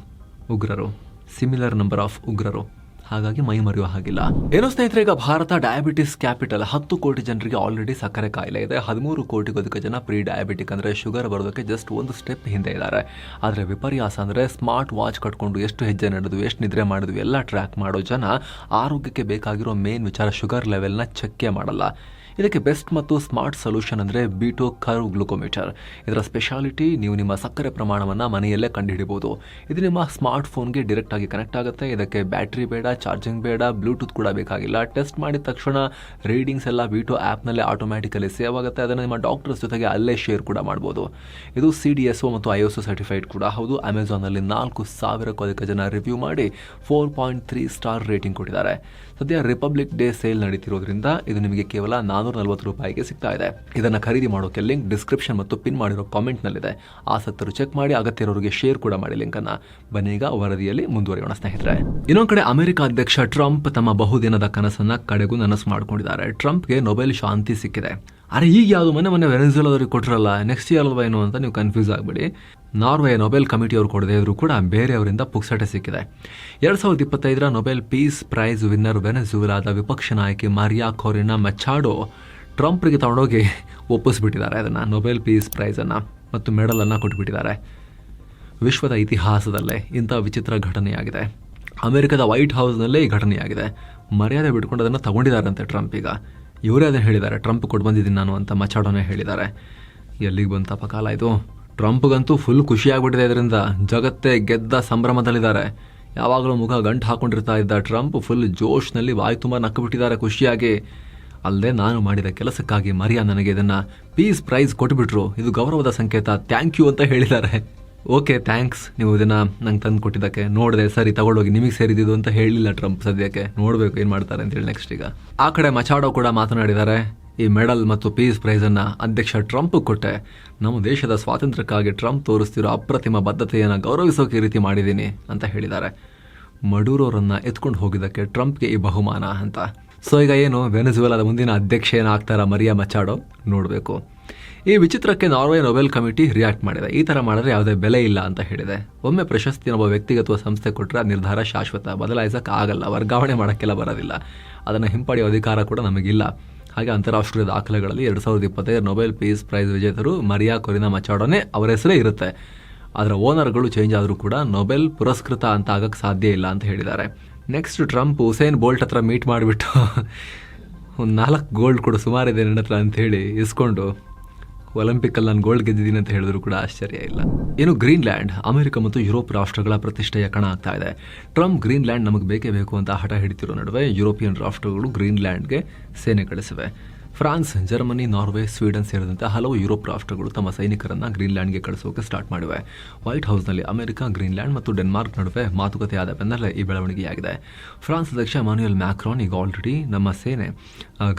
ಉಗ್ರರು. ಸಿಮಿಲರ್ ನಂಬರ್ ಆಫ್ ಉಗ್ರರು. ಹಾಗಾಗಿ ಮೈ ಮರೆಯುವ ಹಾಗಿಲ್ಲ. ಏನೋ ಸ್ನೇಹಿತರೆ, ಈಗ ಭಾರತ ಡಯಾಬಿಟಿಸ್ ಕ್ಯಾಪಿಟಲ್. 10 ಕೋಟಿ ಜನರಿಗೆ ಆಲ್ರೆಡಿ ಸಕ್ಕರೆ ಕಾಯಿಲೆ ಇದೆ. 13 ಕೋಟಿಗೂ ಅಧಿಕ ಜನ ಪ್ರೀ ಡಯಾಬಿಟಿಕ್ ಅಂದರೆ ಶುಗರ್ ಬರೋದಕ್ಕೆ ಜಸ್ಟ್ ಒಂದು ಸ್ಟೆಪ್ ಹಿಂದೆ ಇದ್ದಾರೆ. ಆದರೆ ವಿಪರ್ಯಾಸ ಅಂದರೆ ಸ್ಮಾರ್ಟ್ ವಾಚ್ ಕಟ್ಕೊಂಡು ಎಷ್ಟು ಹೆಜ್ಜೆ ನಡೆದು ಎಷ್ಟು ನಿದ್ರೆ ಮಾಡಿದ್ವಿ ಎಲ್ಲ ಟ್ರ್ಯಾಕ್ ಮಾಡೋ ಜನ ಆರೋಗ್ಯಕ್ಕೆ ಬೇಕಾಗಿರೋ ಮೇನ್ ವಿಚಾರ ಶುಗರ್ ಲೆವೆಲ್ನ ಚೆಕ್ಕೇ ಮಾಡಲ್ಲ. ಇದಕ್ಕೆ ಬೆಸ್ಟ್ ಮತ್ತು ಸ್ಮಾರ್ಟ್ ಸೊಲ್ಯೂಷನ್ ಅಂದರೆ ಬೀಟೋ ಕರ್ವ್ ಗ್ಲುಕೋಮೀಟರ್. ಇದರ ಸ್ಪೆಷಾಲಿಟಿ, ನೀವು ನಿಮ್ಮ ಸಕ್ಕರೆ ಪ್ರಮಾಣವನ್ನು ಮನೆಯಲ್ಲೇ ಕಂಡುಹಿಡಿಬಹುದು. ಇದು ನಿಮ್ಮ ಸ್ಮಾರ್ಟ್ ಫೋನ್ಗೆ ಡೈರೆಕ್ಟ್ ಆಗಿ ಕನೆಕ್ಟ್ ಆಗುತ್ತೆ. ಇದಕ್ಕೆ ಬ್ಯಾಟ್ರಿ ಬೇಡ, ಚಾರ್ಜಿಂಗ್ ಬೇಡ, ಬ್ಲೂಟೂತ್ ಕೂಡ ಬೇಕಾಗಿಲ್ಲ. ಟೆಸ್ಟ್ ಮಾಡಿದ ತಕ್ಷಣ ರೀಡಿಂಗ್ಸ್ ಎಲ್ಲ ಬೀಟೋ ಆ್ಯಪ್ನಲ್ಲೇ ಆಟೋಮ್ಯಾಟಿಕಲಿ ಸೇವ್ ಆಗುತ್ತೆ. ಅದನ್ನು ನಿಮ್ಮ ಡಾಕ್ಟರ್ಸ್ ಜೊತೆಗೆ ಅಲ್ಲೇ ಶೇರ್ ಕೂಡ ಮಾಡ್ಬೋದು. ಇದು CDSO ಮತ್ತು ISO ಸರ್ಟಿಫೈಡ್ ಕೂಡ ಹೌದು. ಅಮೆಝಾನಲ್ಲಿ 4,000ಕ್ಕೂ ಅಧಿಕ ಜನ ರಿವ್ಯೂ ಮಾಡಿ 4.3 ಸ್ಟಾರ್ ರೇಟಿಂಗ್ ಕೊಟ್ಟಿದ್ದಾರೆ. ಸದ್ಯ ರಿಪಬ್ಲಿಕ್ ಡೇ ಸೇಲ್ ನಡೀತಿರೋದ್ರಿಂದ ಇದು ನಿಮಗೆ ಕೇವಲ 440 ರೂಪಾಯಿಗೆ ಸಿಗ್ತಾ ಇದೆ. ಇದನ್ನು ಖರೀದಿ ಮಾಡೋಕೆ ಲಿಂಕ್ ಡಿಸ್ಕ್ರಿಪ್ಷನ್ ಮತ್ತು ಪಿನ್ ಮಾಡಿರೋ ಕಾಮೆಂಟ್ನಲ್ಲಿದೆ. ಆಸಕ್ತರು ಚೆಕ್ ಮಾಡಿ, ಅಗತ್ಯ ಇರೋರಿಗೆ ಶೇರ್ ಕೂಡ ಮಾಡಿ ಲಿಂಕನ್ನು. ಬನ್ನಿ ಈಗ ವರದಿಯಲ್ಲಿ ಮುಂದುವರಿಯೋಣ ಸ್ನೇಹಿತರೆ. ಇನ್ನೊಂದು ಕಡೆ ಅಮೆರಿಕ ಅಧ್ಯಕ್ಷ ಟ್ರಂಪ್ ತಮ್ಮ ಬಹುದಿನದ ಕನಸನ್ನ ಕಡೆಗೂ ನನಸು ಮಾಡಿಕೊಂಡಿದ್ದಾರೆ. ಟ್ರಂಪ್ಗೆ ನೊಬೆಲ್ ಶಾಂತಿ ಸಿಕ್ಕಿದೆ. ಅರೆ ಈಗ ಯಾವುದು ಮೊನ್ನೆ ವೆನೆಜುವೆಲಾದವ್ರಿಗೆ ಕೊಟ್ಟರಲ್ಲ, ನೆಕ್ಸ್ಟ್ ಇಯರ್ ಅಲ್ವಾ ಏನು ಅಂತ ನೀವು ಕನ್ಫ್ಯೂಸ್ ಆಗಬೇಡಿ. ನಾರ್ವೆ ನೊಬೆಲ್ ಕಮಿಟಿಯವರು ಕೊಡದೇ ಇದ್ರೂ ಕೂಡ ಬೇರೆಯವರಿಂದ ಪುಕ್ಸಟೆ ಸಿಕ್ಕಿದೆ. 2025ರ ನೊಬೆಲ್ ಪೀಸ್ ಪ್ರೈಸ್ ವಿನ್ನರ್ ವೆನೆಜುವೆಲಾದ ವಿಪಕ್ಷ ನಾಯಕಿ ಮಾರಿಯಾ ಕೊರಿನಾ ಮಚಾಡೋ ಟ್ರಂಪ್ರಿಗೆ ತಗೊಂಡೋಗಿ ಒಪ್ಪಿಸ್ಬಿಟ್ಟಿದ್ದಾರೆ ಅದನ್ನು, ನೊಬೆಲ್ ಪೀಸ್ ಪ್ರೈಸನ್ನು ಮತ್ತು ಮೆಡಲನ್ನು ಕೊಟ್ಟುಬಿಟ್ಟಿದ್ದಾರೆ. ವಿಶ್ವದ ಇತಿಹಾಸದಲ್ಲೇ ಇಂಥ ವಿಚಿತ್ರ ಘಟನೆಯಾಗಿದೆ. ಅಮೆರಿಕದ ವೈಟ್ ಹೌಸ್ನಲ್ಲೇ ಈ ಘಟನೆಯಾಗಿದೆ. ಮರ್ಯಾದೆ ಬಿಟ್ಕೊಂಡು ಅದನ್ನು ತಗೊಂಡಿದ್ದಾರಂತೆ ಟ್ರಂಪ್. ಈಗ ಇವರೇ ಅದನ್ನು ಹೇಳಿದ್ದಾರೆ, ಟ್ರಂಪ್ ಕೊಟ್ಟು ಬಂದಿದ್ದೀನಿ ನಾನು ಅಂತ ಮಚಾಡೋನೇ ಹೇಳಿದ್ದಾರೆ. ಎಲ್ಲಿಗೆ ಬಂತಪ್ಪ ಕಾಲ ಇದು. ಟ್ರಂಪ್ಗಂತೂ ಫುಲ್ ಖುಷಿಯಾಗ್ಬಿಟ್ಟಿದೆ. ಇದರಿಂದ ಜಗತ್ತೇ ಗೆದ್ದ ಸಂಭ್ರಮದಲ್ಲಿದ್ದಾರೆ. ಯಾವಾಗಲೂ ಮುಖ ಗಂಟು ಹಾಕೊಂಡಿರ್ತಾ ಇದ್ದ ಟ್ರಂಪ್ ಫುಲ್ ಜೋಶ್ನಲ್ಲಿ ಬಾಯಿ ತುಂಬ ನಕ್ಕಬಿಟ್ಟಿದ್ದಾರೆ ಖುಷಿಯಾಗಿ. ಅಲ್ಲದೆ ನಾನು ಮಾಡಿದ ಕೆಲಸಕ್ಕಾಗಿ ಮರಿಯಾ ನನಗೆ ಇದನ್ನು ಪೀಸ್ ಪ್ರೈಸ್ ಕೊಟ್ಟುಬಿಟ್ರು, ಇದು ಗೌರವದ ಸಂಕೇತ, ಥ್ಯಾಂಕ್ ಯು ಅಂತ ಹೇಳಿದ್ದಾರೆ. ಓಕೆ ಥ್ಯಾಂಕ್ಸ್, ನೀವು ಇದನ್ನು ನಂಗೆ ತಂದು ಕೊಟ್ಟಿದ್ದಕ್ಕೆ. ನೋಡಿದೆ, ಸರಿ ತಗೊಳ್ಳೋಗಿ, ನಿಮಗೆ ಸೇರಿದ್ದು ಅಂತ ಹೇಳಿಲ್ಲ ಟ್ರಂಪ್. ಸದ್ಯಕ್ಕೆ ನೋಡಬೇಕು ಏನು ಮಾಡ್ತಾರೆ ಅಂತೇಳಿ ನೆಕ್ಸ್ಟ್. ಈಗ ಆ ಕಡೆ ಮಚಾಡೋ ಕೂಡ ಮಾತನಾಡಿದ್ದಾರೆ. ಈ ಮೆಡಲ್ ಮತ್ತು ಪೀಸ್ ಪ್ರೈಸನ್ನು ಅಧ್ಯಕ್ಷ ಟ್ರಂಪ್ ಕೊಟ್ಟೆ. ನಮ್ಮ ದೇಶದ ಸ್ವಾತಂತ್ರ್ಯಕ್ಕಾಗಿ ಟ್ರಂಪ್ ತೋರಿಸ್ತಿರೋ ಅಪ್ರತಿಮ ಬದ್ಧತೆಯನ್ನು ಗೌರವಿಸೋಕೆ ಈ ರೀತಿ ಮಾಡಿದ್ದೀನಿ ಅಂತ ಹೇಳಿದ್ದಾರೆ. ಮಡೂರೋರನ್ನು ಎತ್ಕೊಂಡು ಹೋಗಿದ್ದಕ್ಕೆ ಟ್ರಂಪ್ಗೆ ಈ ಬಹುಮಾನ ಅಂತ. ಸೊ ಈಗ ಏನು ವೆನೆಜುವೆಲಾದ ಮುಂದಿನ ಅಧ್ಯಕ್ಷ ಏನಾಗ್ತಾರ ಮರಿಯಾ ಮಚಾಡೋ ನೋಡಬೇಕು. ಈ ವಿಚಿತ್ರಕ್ಕೆ ನಾರ್ವೆ ನೊಬೆಲ್ ಕಮಿಟಿ ರಿಯಾಕ್ಟ್ ಮಾಡಿದೆ. ಈ ಥರ ಮಾಡಿದ್ರೆ ಯಾವುದೇ ಬೆಲೆ ಇಲ್ಲ ಅಂತ ಹೇಳಿದೆ. ಒಮ್ಮೆ ಪ್ರಶಸ್ತಿನ ಒಬ್ಬ ವ್ಯಕ್ತಿಗೆ ಅಥವಾ ಸಂಸ್ಥೆ ಕೊಟ್ಟರೆ ಆ ನಿರ್ಧಾರ ಶಾಶ್ವತ, ಬದಲಾಯಿಸಕ್ಕೆ ಆಗಲ್ಲ, ವರ್ಗಾವಣೆ ಮಾಡೋಕ್ಕೆಲ್ಲ ಬರೋದಿಲ್ಲ, ಅದನ್ನು ಹಿಂಪಡೆಯುವ ಅಧಿಕಾರ ಕೂಡ ನಮಗಿಲ್ಲ. ಹಾಗೆ ಅಂತಾರಾಷ್ಟ್ರೀಯ ದಾಖಲೆಗಳಲ್ಲಿ 2025 ನೊಬೆಲ್ ಪೀಸ್ ಪ್ರೈಸ್ ವಿಜೇತರು ಮರಿಯಾ ಕೊರಿನಾ ಮಚಾಡೋನೇ ಅವರ ಹೆಸರೇ ಇರುತ್ತೆ. ಅದರ ಓನರ್ಗಳು ಚೇಂಜ್ ಆದರೂ ಕೂಡ ನೊಬೆಲ್ ಪುರಸ್ಕೃತ ಅಂತ ಆಗಕ್ಕೆ ಸಾಧ್ಯ ಇಲ್ಲ ಅಂತ ಹೇಳಿದ್ದಾರೆ. ನೆಕ್ಸ್ಟ್ ಟ್ರಂಪ್ ಉಸೇನ್ ಬೋಲ್ಟ್ ಹತ್ರ ಮೀಟ್ ಮಾಡಿಬಿಟ್ಟು ಒಂದು 4 ಗೋಲ್ಡ್ ಕೊಡು ಸುಮಾರಿದೆ ನನ್ನ ಹತ್ರ ಅಂಥೇಳಿ ಇಸ್ಕೊಂಡು ಒಲಿಂಪಿಕಲ್ಲಿ ನಾನು ಗೋಲ್ಡ್ ಗೆದ್ದಿದ್ದೀನಿ ಅಂತ ಹೇಳಿದ್ರು ಕೂಡ ಆಶ್ಚರ್ಯ ಇಲ್ಲ. ಇನ್ನು ಗ್ರೀನ್ಲ್ಯಾಂಡ್ ಅಮೆರಿಕ ಮತ್ತು ಯುರೋಪ್ ರಾಷ್ಟ್ರಗಳ ಪ್ರತಿಷ್ಠೆಯ ಕಣ ಆಗ್ತಾ ಇದೆ. ಟ್ರಂಪ್ ಗ್ರೀನ್ಲ್ಯಾಂಡ್ ನಮಗೆ ಬೇಕೇ ಬೇಕು ಅಂತ ಹಠ ಹಿಡಿತಿರೋ ನಡುವೆ ಯುರೋಪಿಯನ್ ರಾಷ್ಟ್ರಗಳು ಗ್ರೀನ್ಲ್ಯಾಂಡ್ಗೆ ಸೇನೆ ಕಳಿಸಿವೆ. ಫ್ರಾನ್ಸ್, ಜರ್ಮನಿ, ನಾರ್ವೆ, ಸ್ವೀಡನ್ ಸೇರಿದಂತೆ ಹಲವು ಯುರೋಪ್ ರಾಷ್ಟ್ರಗಳು ತಮ್ಮ ಸೈನಿಕರನ್ನು ಗ್ರೀನ್ಲ್ಯಾಂಡ್ಗೆ ಕಳಿಸೋಕೆ ಸ್ಟಾರ್ಟ್ ಮಾಡಿವೆ. ವೈಟ್ ಹೌಸ್ನಲ್ಲಿ ಅಮೆರಿಕ, ಗ್ರೀನ್ಲ್ಯಾಂಡ್ ಮತ್ತು ಡೆನ್ಮಾರ್ಕ್ ನಡುವೆ ಮಾತುಕತೆಯಾದ ಬೆನ್ನಲ್ಲೇ ಈ ಬೆಳವಣಿಗೆಯಾಗಿದೆ. ಫ್ರಾನ್ಸ್ ಅಧ್ಯಕ್ಷ ಎಮಾನ್ಯುಯಲ್ ಮ್ಯಾಕ್ರಾನ್ ಈಗ ಆಲ್ರೆಡಿ ನಮ್ಮ ಸೇನೆ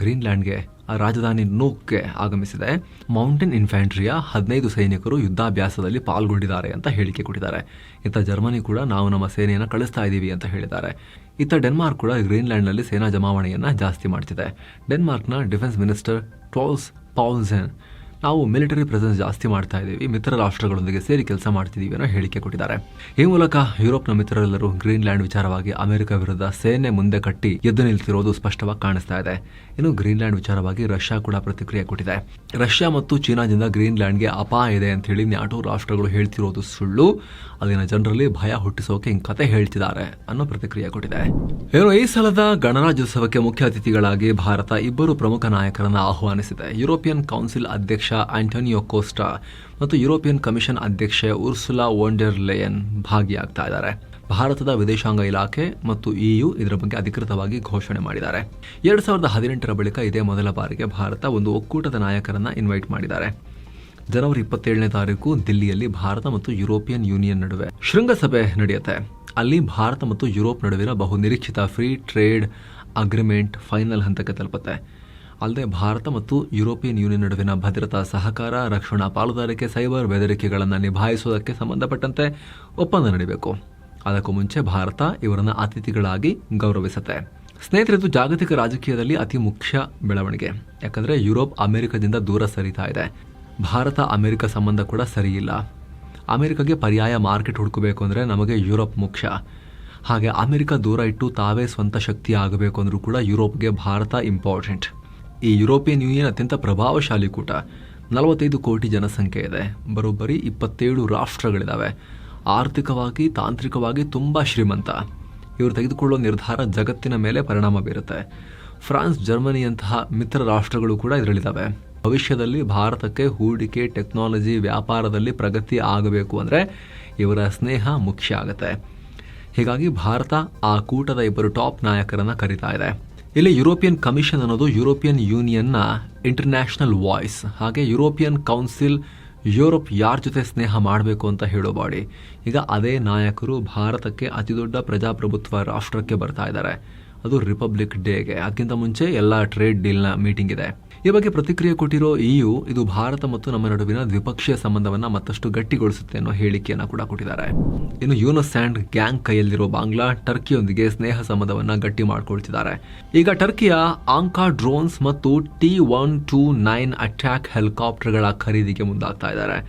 ಗ್ರೀನ್ಲ್ಯಾಂಡ್ಗೆ ರಾಜಧಾನಿ ನೂಕ್ಗೆ ಆಗಮಿಸಿದೆ. ಮೌಂಟೇನ್ ಇನ್ಫ್ಯಾಂಟ್ರಿಯ 15 ಸೈನಿಕರು ಯುದ್ಧಾಭ್ಯಾಸದಲ್ಲಿ ಪಾಲ್ಗೊಂಡಿದ್ದಾರೆ ಅಂತ ಹೇಳಿಕೆ ಕೊಟ್ಟಿದ್ದಾರೆ. ಇತ್ತ ಜರ್ಮನಿ ಕೂಡ ನಾವು ನಮ್ಮ ಸೇನೆಯನ್ನು ಕಳಿಸ್ತಾ ಇದ್ದೀವಿ ಅಂತ ಹೇಳಿದ್ದಾರೆ. ಇತ್ತ ಡೆನ್ಮಾರ್ಕ್ ಕೂಡ ಗ್ರೀನ್ಲ್ಯಾಂಡ್ನಲ್ಲಿ ಸೇನಾ ಜಮಾವಣೆಯನ್ನು ಜಾಸ್ತಿ ಮಾಡ್ತಿದೆ. ಡೆನ್ಮಾರ್ಕ್ನ ಡಿಫೆನ್ಸ್ ಮಿನಿಸ್ಟರ್ ಟ್ರೋಲ್ಸ್ ಪೌಲ್ಸೆನ್ ನಾವು ಮಿಲಿಟರಿ ಪ್ರೆಸೆನ್ಸ್ ಜಾಸ್ತಿ ಮಾಡ್ತಾ ಇದ್ದೀವಿ, ಮಿತ್ರ ರಾಷ್ಟ್ರಗಳೊಂದಿಗೆ ಸೇರಿ ಕೆಲಸ ಮಾಡ್ತಿದ್ದೀವಿ ಅನ್ನೋ ಹೇಳಿಕೆ ಕೊಟ್ಟಿದ್ದಾರೆ. ಈ ಮೂಲಕ ಯುರೋಪ್ನ ಮಿತ್ರರೆಲ್ಲರೂ ಗ್ರೀನ್ಲ್ಯಾಂಡ್ ವಿಚಾರವಾಗಿ ಅಮೆರಿಕ ವಿರುದ್ಧ ಸೇನೆ ಮುಂದೆ ಕಟ್ಟಿ ಎದ್ದು ನಿಲ್ತಿರೋದು ಸ್ಪಷ್ಟವಾಗಿ ಕಾಣಿಸ್ತಾ ಇದೆ. ಇನ್ನು ಗ್ರೀನ್ಲ್ಯಾಂಡ್ ವಿಚಾರವಾಗಿ ರಷ್ಯಾ ಕೂಡ ಪ್ರತಿಕ್ರಿಯೆ ಕೊಟ್ಟಿದೆ. ರಷ್ಯಾ ಮತ್ತು ಚೀನಾದಿಂದ ಗ್ರೀನ್ಲ್ಯಾಂಡ್ಗೆ ಅಪಾಯ ಇದೆ ಅಂತ ಹೇಳಿ ನ್ಯಾಟೋ ರಾಷ್ಟ್ರಗಳು ಹೇಳ್ತಿರೋದು ಸುಳ್ಳು, ಅಲ್ಲಿನ ಜನರಲ್ಲಿ ಭಯ ಹುಟ್ಟಿಸೋಕೆ ಹಿಂಗ್ ಕತೆ ಹೇಳ್ತಿದ್ದಾರೆ ಅನ್ನೋ ಪ್ರತಿಕ್ರಿಯೆ ಕೊಟ್ಟಿದೆ. ಏನು ಈ ಸಲದ ಗಣರಾಜ್ಯೋತ್ಸವಕ್ಕೆ ಮುಖ್ಯ ಅತಿಥಿಗಳಾಗಿ ಭಾರತ 2 ಪ್ರಮುಖ ನಾಯಕರನ್ನು ಆಹ್ವಾನಿಸಿದೆ. ಯುರೋಪಿಯನ್ ಕೌನ್ಸಿಲ್ ಅಧ್ಯಕ್ಷ ಆಂಟೋನಿಯೋ ಕೋಸ್ಟಾ ಮತ್ತು ಯುರೋಪಿಯನ್ ಕಮಿಷನ್ ಅಧ್ಯಕ್ಷೆ ಉರ್ಸುಲಾ ವೊನ್ ಡೆರ್ ಲೆಯನ್ ಭಾಗಿಯಾಗ್ತಾ ಇದ್ದಾರೆ. ಭಾರತದ ವಿದೇಶಾಂಗ ಇಲಾಖೆ ಮತ್ತು EU ಇದರ ಬಗ್ಗೆ ಅಧಿಕೃತವಾಗಿ ಘೋಷಣೆ ಮಾಡಿದ್ದಾರೆ. 2018ರ ಬಳಿಕ ಇದೇ ಮೊದಲ ಬಾರಿಗೆ ಭಾರತ ಒಂದು ಒಕ್ಕೂಟದ ನಾಯಕರನ್ನ ಇನ್ವೈಟ್ ಮಾಡಿದ್ದಾರೆ. ಜನವರಿ 27ನೇ ತಾರೀಕು ದಿಲ್ಲಿಯಲ್ಲಿ ಭಾರತ ಮತ್ತು ಯುರೋಪಿಯನ್ ಯೂನಿಯನ್ ನಡುವೆ ಶೃಂಗಸಭೆ ನಡೆಯುತ್ತೆ. ಅಲ್ಲಿ ಭಾರತ ಮತ್ತು ಯುರೋಪ್ ನಡುವಿನ ಬಹು ನಿರೀಕ್ಷಿತ ಫ್ರೀ ಟ್ರೇಡ್ ಅಗ್ರಿಮೆಂಟ್ ಫೈನಲ್ ಹಂತಕ್ಕೆ ತಲುಪುತ್ತೆ. ಅಲ್ಲದೆ ಭಾರತ ಮತ್ತು ಯುರೋಪಿಯನ್ ಯೂನಿಯನ್ ನಡುವಿನ ಭದ್ರತಾ ಸಹಕಾರ, ರಕ್ಷಣಾ ಪಾಲುದಾರಿಕೆ, ಸೈಬರ್ ಬೆದರಿಕೆಗಳನ್ನು ನಿಭಾಯಿಸುವುದಕ್ಕೆ ಸಂಬಂಧಪಟ್ಟಂತೆ ಒಪ್ಪಂದ ನಡೀಬೇಕು. ಅದಕ್ಕೂ ಮುಂಚೆ ಭಾರತ ಇವರನ್ನ ಅತಿಥಿಗಳಾಗಿ ಗೌರವಿಸುತ್ತೆ. ಸ್ನೇಹಿತರೆ, ಜಾಗತಿಕ ರಾಜಕೀಯದಲ್ಲಿ ಅತಿ ಮುಖ್ಯ ಬೆಳವಣಿಗೆ. ಯಾಕಂದ್ರೆ ಯುರೋಪ್ ಅಮೆರಿಕದಿಂದ ದೂರ ಸರಿತಾ ಇದೆ. ಭಾರತ ಅಮೆರಿಕ ಸಂಬಂಧ ಕೂಡ ಸರಿಯಿಲ್ಲ. ಅಮೆರಿಕಗೆ ಪರ್ಯಾಯ ಮಾರ್ಕೆಟ್ ಹುಡುಕಬೇಕು ಅಂದರೆ ನಮಗೆ ಯುರೋಪ್ ಮುಖ್ಯ. ಹಾಗೆ ಅಮೆರಿಕ ದೂರ ಇಟ್ಟು ತಾವೇ ಸ್ವಂತ ಶಕ್ತಿ ಆಗಬೇಕು ಅಂದರೂ ಕೂಡ ಯುರೋಪ್ಗೆ ಭಾರತ ಇಂಪಾರ್ಟೆಂಟ್. ಈ ಯುರೋಪಿಯನ್ ಯೂನಿಯನ್ ಅತ್ಯಂತ ಪ್ರಭಾವಶಾಲಿ ಕೂಟ. 45 ಕೋಟಿ ಜನಸಂಖ್ಯೆ ಇದೆ. ಬರೋಬ್ಬರಿ 27 ರಾಷ್ಟ್ರಗಳಿದ್ದಾವೆ. ಆರ್ಥಿಕವಾಗಿ, ತಾಂತ್ರಿಕವಾಗಿ ತುಂಬ ಶ್ರೀಮಂತ. ಇವರು ತೆಗೆದುಕೊಳ್ಳುವ ನಿರ್ಧಾರ ಜಗತ್ತಿನ ಮೇಲೆ ಪರಿಣಾಮ ಬೀರುತ್ತೆ. ಫ್ರಾನ್ಸ್, ಜರ್ಮನಿಯಂತಹ ಮಿತ್ರ ರಾಷ್ಟ್ರಗಳು ಕೂಡ ಇದರಲ್ಲಿದ್ದಾವೆ. ಭವಿಷ್ಯದಲ್ಲಿ ಭಾರತಕ್ಕೆ ಹೂಡಿಕೆ, ಟೆಕ್ನಾಲಜಿ, ವ್ಯಾಪಾರದಲ್ಲಿ ಪ್ರಗತಿ ಆಗಬೇಕು ಅಂದರೆ ಇವರ ಸ್ನೇಹ ಮುಖ್ಯ ಆಗುತ್ತೆ. ಹೀಗಾಗಿ ಭಾರತ ಆ ಕೂಟದ 2 ಟಾಪ್ ನಾಯಕರನ್ನ ಕರೀತಾ ಇದೆ. ಇಲ್ಲಿ ಯುರೋಪಿಯನ್ ಕಮಿಷನ್ ಅನ್ನೋದು ಯುರೋಪಿಯನ್ ಯೂನಿಯನ್ನ ಇಂಟರ್ನ್ಯಾಷನಲ್ ವಾಯ್ಸ್. ಹಾಗೆ ಯುರೋಪಿಯನ್ ಕೌನ್ಸಿಲ್ ಯುರೋಪ್ ಯಾರ ಜೊತೆ ಸ್ನೇಹ ಮಾಡಬೇಕು ಅಂತ ಹೇಳೋ ಬಾಡಿ. ಈಗ ಅದೇ ನಾಯಕರು ಭಾರತಕ್ಕೆ ಅತಿದೊಡ್ಡ ಪ್ರಜಾಪ್ರಭುತ್ವ ರಾಷ್ಟ್ರಕ್ಕೆ ಬರ್ತಾ ಇದ್ದಾರೆ. ಅದು ರಿಪಬ್ಲಿಕ್ ಡೇಗೆ. ಅದಕ್ಕಿಂತ ಮುಂಚೆ ಎಲ್ಲ ಟ್ರೇಡ್ ಡೀಲ್ನ ಮೀಟಿಂಗ್ ಇದೆ. ಈ ಬಗ್ಗೆ ಪ್ರತಿಕ್ರಿಯೆ ಕೊಟ್ಟಿರೋ EU ಇದು ಭಾರತ ಮತ್ತು ನಮ್ಮ ನಡುವಿನ ದ್ವಿಪಕ್ಷೀಯ ಸಂಬಂಧವನ್ನು ಮತ್ತಷ್ಟು ಗಟ್ಟಿಗೊಳಿಸುತ್ತೆ ಅನ್ನೋ ಹೇಳಿಕೆಯನ್ನು ಕೂಡ ಕೊಟ್ಟಿದ್ದಾರೆ. ಇನ್ನು ಯೂನಸ್ ಸ್ಯಾಂಡ್ ಗ್ಯಾಂಗ್ ಕೈಯಲ್ಲಿರೋ ಬಾಂಗ್ಲಾ ಟರ್ಕಿಯೊಂದಿಗೆ ಸ್ನೇಹ ಸಂಬಂಧವನ್ನು ಗಟ್ಟಿ ಮಾಡ್ಕೊಳ್ತಿದ್ದಾರೆ. ಈಗ ಟರ್ಕಿಯ ಆಂಕಾ ಡ್ರೋನ್ಸ್ ಮತ್ತು T-129 ಅಟ್ಯಾಕ್ ಹೆಲಿಕಾಪ್ಟರ್ಗಳ ಖರೀದಿಗೆ ಮುಂದಾಗ್ತಾ ಇದ್ದಾರೆ.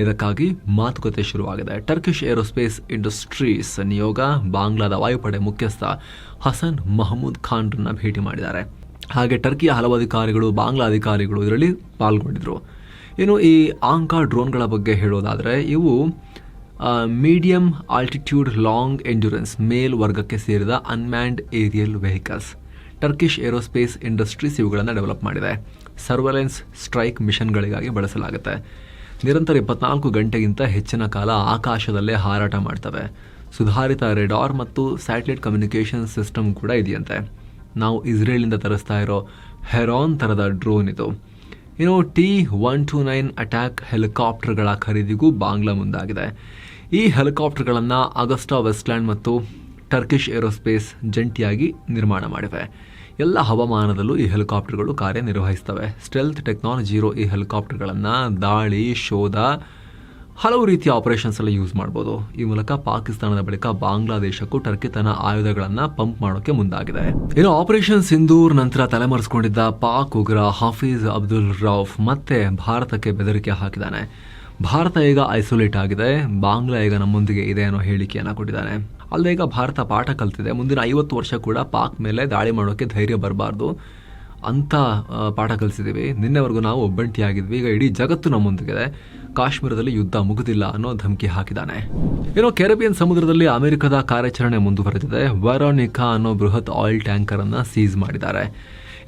ಇದಕ್ಕಾಗಿ ಮಾತುಕತೆ ಶುರುವಾಗಿದೆ. ಟರ್ಕಿಶ್ ಏರೋಸ್ಪೇಸ್ ಇಂಡಸ್ಟ್ರೀಸ್ ನಿಯೋಗ ಬಾಂಗ್ಲಾದ ವಾಯುಪಡೆ ಮುಖ್ಯಸ್ಥ ಹಸನ್ ಮಹಮೂದ್ ಖಾನ್ರನ್ನ ಭೇಟಿ ಮಾಡಿದ್ದಾರೆ. ಹಾಗೆ ಟರ್ಕಿಯ ಹಲವು ಅಧಿಕಾರಿಗಳು, ಬಾಂಗ್ಲಾ ಅಧಿಕಾರಿಗಳು ಇದರಲ್ಲಿ ಪಾಲ್ಗೊಂಡಿದ್ರು. ಇನ್ನು ಈ ಆಂಕಾ ಡ್ರೋನ್ಗಳ ಬಗ್ಗೆ ಹೇಳೋದಾದರೆ ಇವು medium altitude long endurance male ವರ್ಗಕ್ಕೆ ಸೇರಿದ unmanned aerial vehicles. Turkish aerospace industries ಇವುಗಳನ್ನು ಡೆವಲಪ್ ಮಾಡಿದೆ. ಸರ್ವೆಲೆನ್ಸ್ ಸ್ಟ್ರೈಕ್ ಮಿಷನ್ಗಳಿಗಾಗಿ ಬಳಸಲಾಗುತ್ತೆ. ನಿರಂತರ 24 ಗಂಟೆಗಿಂತ ಹೆಚ್ಚಿನ ಕಾಲ ಆಕಾಶದಲ್ಲೇ ಹಾರಾಟ ಮಾಡ್ತವೆ. ಸುಧಾರಿತ ರೆಡಾರ್ ಮತ್ತು ಸ್ಯಾಟಲೈಟ್ ಕಮ್ಯುನಿಕೇಷನ್ ಸಿಸ್ಟಮ್ ಕೂಡ ಇದೆಯಂತೆ. ನಾವು ಇಸ್ರೇಲಿಂದ ತರಿಸ್ತಾ ಇರೋ ಹೆರಾನ್ ಥರದ ಡ್ರೋನ್ ಇದು. ಇನ್ನು T-129 ಅಟ್ಯಾಕ್ ಹೆಲಿಕಾಪ್ಟರ್ಗಳ ಖರೀದಿಗೂ ಬಾಂಗ್ಲಾ ಮುಂದಾಗಿದೆ. ಈ ಹೆಲಿಕಾಪ್ಟರ್ಗಳನ್ನು ಅಗಸ್ಟಾ ವೆಸ್ಟ್ಲ್ಯಾಂಡ್ ಮತ್ತು ಟರ್ಕಿಶ್ ಏರೋಸ್ಪೇಸ್ ಜಂಟಿಯಾಗಿ ನಿರ್ಮಾಣ ಮಾಡಿವೆ. ಎಲ್ಲ ಹವಾಮಾನದಲ್ಲೂ ಈ ಹೆಲಿಕಾಪ್ಟರ್ಗಳು ಕಾರ್ಯನಿರ್ವಹಿಸ್ತವೆ. ಸ್ಟೆಲ್ತ್ ಟೆಕ್ನಾಲಜಿ ಇರೋ ಈ ಹೆಲಿಕಾಪ್ಟರ್ಗಳನ್ನು ದಾಳಿ, ಶೋಧ ಹಲವು ರೀತಿಯ ಆಪರೇಷನ್ಸ್ ಎಲ್ಲ ಯೂಸ್ ಮಾಡ್ಬೋದು. ಈ ಮೂಲಕ ಪಾಕಿಸ್ತಾನದ ಬಳಿಕ ಬಾಂಗ್ಲಾದೇಶಕ್ಕೂ ಟರ್ಕಿ ತನ್ನ ಆಯುಧಗಳನ್ನ ಪಂಪ್ ಮಾಡೋಕೆ ಮುಂದಾಗಿದೆ. ಇನ್ನು ಆಪರೇಷನ್ ಸಿಂಧೂರ್ ನಂತರ ತಲೆಮರೆಸಿಕೊಂಡಿದ್ದ ಪಾಕ್ ಉಗ್ರ ಹಾಫೀಜ್ ಅಬ್ದುಲ್ ರೌಫ್ ಮತ್ತೆ ಭಾರತಕ್ಕೆ ಬೆದರಿಕೆ ಹಾಕಿದ್ದಾನೆ. ಭಾರತ ಈಗ ಐಸೋಲೇಟ್ ಆಗಿದೆ, ಬಾಂಗ್ಲಾ ಈಗ ನಮ್ಮೊಂದಿಗೆ ಇದೆ ಅನ್ನೋ ಹೇಳಿಕೆಯನ್ನ ಕೊಟ್ಟಿದ್ದಾನೆ. ಅಲ್ಲದೆ ಈಗ ಭಾರತ ಪಾಠ ಕಲ್ತಿದೆ, ಮುಂದಿನ 50 ವರ್ಷ ಕೂಡ ಪಾಕ್ ಮೇಲೆ ದಾಳಿ ಮಾಡೋಕೆ ಧೈರ್ಯ ಬರಬಾರ್ದು ಅಂತ ಪಾಠ ಕಲಿಸಿದ್ದೀವಿ. ನಿನ್ನೆವರೆಗೂ ನಾವು ಒಬ್ಬಂಟಿಯಾಗಿದ್ವಿ, ಈಗ ಇಡೀ ಜಗತ್ತು ನಮ್ಮೊಂದಿಗಿದೆ, ಕಾಶ್ಮೀರದಲ್ಲಿ ಯುದ್ಧ ಮುಗುದಿಲ್ಲ ಅನ್ನೋ ಧಮಕಿ ಹಾಕಿದ್ದಾನೆ. ಏನೋ ಕೆರೆಬಿಯನ್ ಸಮುದ್ರದಲ್ಲಿ ಅಮೆರಿಕದ ಕಾರ್ಯಾಚರಣೆ ಮುಂದುವರೆದಿದೆ. ವೆರೋನಿಕಾ ಅನ್ನೋ ಬೃಹತ್ ಆಯಿಲ್ ಟ್ಯಾಂಕರ್ ಅನ್ನ ಸೀಸ್ ಮಾಡಿದ್ದಾರೆ.